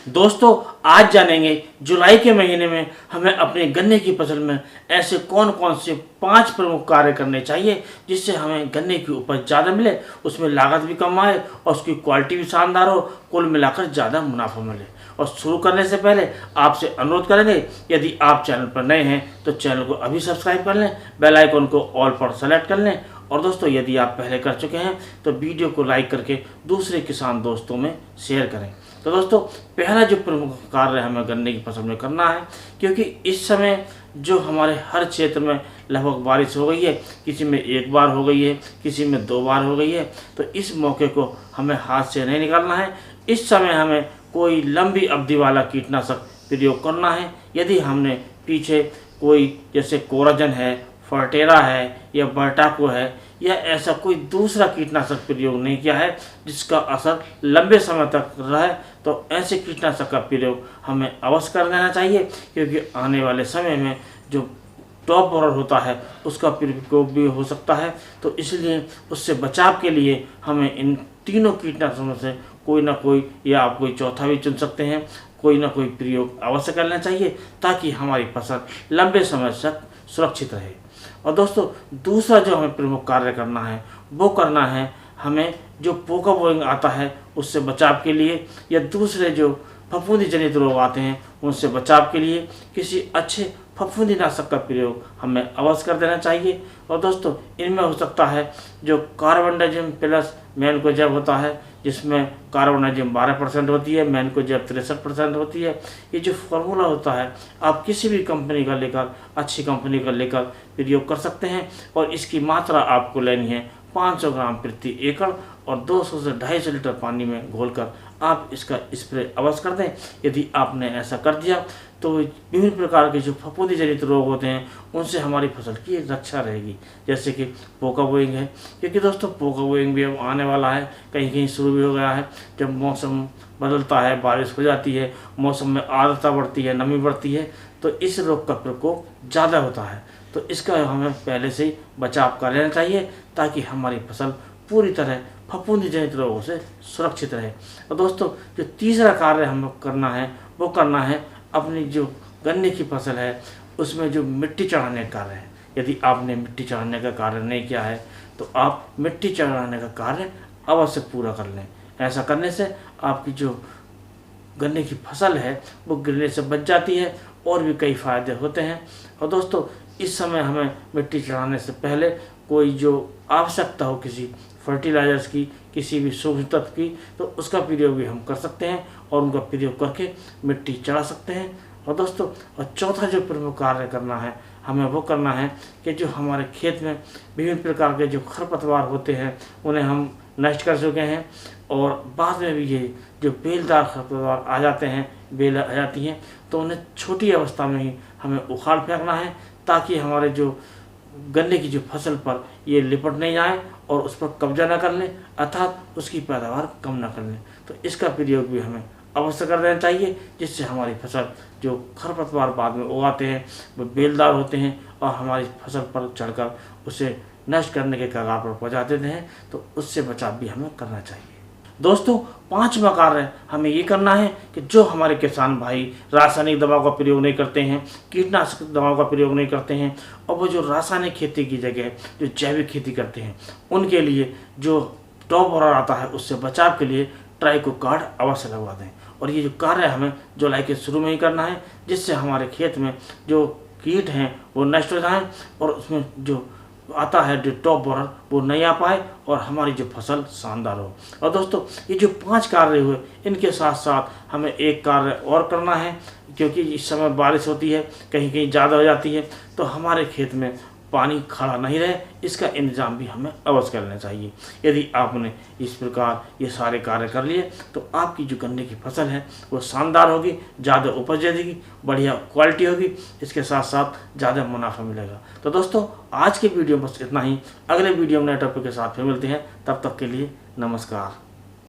दोस्तों आज जानेंगे जुलाई के महीने में हमें अपने गन्ने की फसल में ऐसे कौन कौन से 5 प्रमुख कार्य करने चाहिए जिससे हमें गन्ने की उपज ज़्यादा मिले, उसमें लागत भी कम आए और उसकी क्वालिटी भी शानदार हो, कुल मिलाकर ज़्यादा मुनाफा मिले। और शुरू करने से पहले आपसे अनुरोध करेंगे, यदि आप चैनल पर नए हैं तो चैनल को अभी सब्सक्राइब कर लें, बेल आइकन को ऑल पर सेलेक्ट कर लें। और दोस्तों यदि आप पहले कर चुके हैं तो वीडियो को लाइक करके दूसरे किसान दोस्तों में शेयर करें। तो दोस्तों पहला जो प्रमुख कार्य हमें गन्ने की फसल में करना है, क्योंकि इस समय जो हमारे हर क्षेत्र में लगभग बारिश हो गई है, किसी में 1 बार हो गई है, किसी में 2 बार हो गई है, तो इस मौके को हमें हाथ से नहीं निकालना है। इस समय हमें कोई लंबी अवधि वाला कीटनाशक प्रयोग करना है। यदि हमने पीछे कोई जैसे कोराजन है, फर्टेरा है या बर्टाको है या ऐसा कोई दूसरा कीटनाशक प्रयोग नहीं किया है जिसका असर लंबे समय तक रहे, तो ऐसे कीटनाशक का प्रयोग हमें अवश्य कर देना चाहिए, क्योंकि आने वाले समय में जो टॉप बोरर होता है उसका प्रयोग भी हो सकता है। तो इसलिए उससे बचाव के लिए हमें इन तीनों कीटनाशकों से कोई ना कोई, या आप कोई चौथा भी चुन सकते हैं, कोई ना कोई प्रयोग अवश्य करना चाहिए ताकि हमारी फसल लंबे समय तक सुरक्षित रहे। और दोस्तों दूसरा जो हमें प्रमुख कार्य करना है वो करना है हमें जो पोका बोइंग आता है उससे बचाव के लिए, या दूसरे जो फफूंदी जनित रोग आते हैं उनसे बचाव के लिए किसी अच्छे फफूंदी नाशक का प्रयोग हमें अवश्य कर देना चाहिए। और दोस्तों इनमें हो सकता है जो कार्बनडाजिम प्लस मैनकोजेब होता है, जिसमें कार्बनडाजिम 12% होती है, मैनकोजेब 63% होती है। ये जो फार्मूला होता है आप किसी भी कंपनी का लेकर, अच्छी कंपनी का लेकर प्रयोग कर सकते हैं। और इसकी मात्रा आपको लेनी है 500 ग्राम प्रति एकड़, और 200 से 250 लीटर पानी में घोलकर आप इसका स्प्रे अवश्य कर दें। यदि आपने ऐसा कर दिया तो विभिन्न प्रकार के जो फफूंदी जनित रोग होते हैं उनसे हमारी फसल की रक्षा रहेगी, जैसे कि पोका बोइंग है। क्योंकि दोस्तों पोका बोइंग भी अब आने वाला है, कहीं कहीं शुरू भी हो गया है। जब मौसम बदलता है, बारिश हो जाती है, मौसम में आर्द्रता बढ़ती है, नमी बढ़ती है, तो इस रोग का प्रकोप ज़्यादा होता है। तो इसका हमें पहले से ही बचाव कर लेना चाहिए ताकि हमारी फसल पूरी तरह फफूंदी जनित रोगों से सुरक्षित रहे। और दोस्तों जो तीसरा कार्य हमें करना है वो करना है अपनी जो गन्ने की फसल है उसमें जो मिट्टी चढ़ाने का कार्य है। यदि आपने मिट्टी चढ़ाने का कार्य नहीं किया है तो आप मिट्टी चढ़ाने का कार्य अवश्य पूरा कर लें। ऐसा करने से आपकी जो गन्ने की फसल है वो गिरने से बच जाती है और भी कई फायदे होते हैं। और दोस्तों इस समय हमें मिट्टी चढ़ाने से पहले कोई जो आवश्यकता हो किसी फर्टिलाइजर्स की, किसी भी सूक्ष्म तत्व की, तो उसका प्रयोग भी हम कर सकते हैं और उनका प्रयोग करके मिट्टी चढ़ा सकते हैं। और दोस्तों और चौथा जो प्रमुख कार्य करना है हमें वो करना है कि जो हमारे खेत में विभिन्न प्रकार के जो खरपतवार होते हैं उन्हें हम नष्ट कर चुके हैं, और बाद में भी ये जो बेलदार खरपतवार आ जाते हैं, बेल आ जाती हैं, तो उन्हें छोटी अवस्था में ही हमें उखाड़ फेंकना है ताकि हमारे जो गन्ने की जो फसल पर ये लिपट नहीं जाए और उस पर कब्जा न कर लें, अर्थात उसकी पैदावार कम न कर लें। तो इसका प्रयोग भी हमें अवश्य कर देना चाहिए, जिससे हमारी फसल जो खरपतवार बाद में उगाते हैं वो बेलदार होते हैं और हमारी फसल पर चढ़कर उसे नष्ट करने के कगार पर पहुंचा देते हैं। तो उससे बचाव भी हमें करना चाहिए। दोस्तों 5वां कार्य हमें ये करना है कि जो हमारे किसान भाई रासायनिक दवाओं का प्रयोग नहीं करते हैं, कीटनाशक दवाओं का प्रयोग नहीं करते हैं, और वो जो रासायनिक खेती की जगह जो जैविक खेती करते हैं, उनके लिए जो टॉप बोरर आता है उससे बचाव के लिए ट्राइकोगार्ड अवश्य लगवा दें। और ये जो कार्य हमें जुलाई के शुरू में ही करना है, जिससे हमारे खेत में जो कीट हैं वो नष्ट हो जाएँ और उसमें जो आता है जो टॉप बोरर वो नहीं आ पाए और हमारी जो फसल शानदार हो। और दोस्तों ये जो 5 कार्य हुए, इनके साथ साथ हमें एक कार्य और करना है, क्योंकि इस समय बारिश होती है, कहीं कहीं ज़्यादा हो जाती है, तो हमारे खेत में पानी खड़ा नहीं रहे, इसका इंतजाम भी हमें अवश्य करना चाहिए। यदि आपने इस प्रकार ये सारे कार्य कर लिए तो आपकी जो गन्ने की फसल है वो शानदार होगी, ज़्यादा उपज देगी, बढ़िया क्वालिटी होगी, इसके साथ साथ ज़्यादा मुनाफा मिलेगा। तो दोस्तों आज के वीडियो में बस इतना ही। अगले वीडियो में नए टॉपिक के साथ फिर मिलते हैं, तब तक के लिए नमस्कार।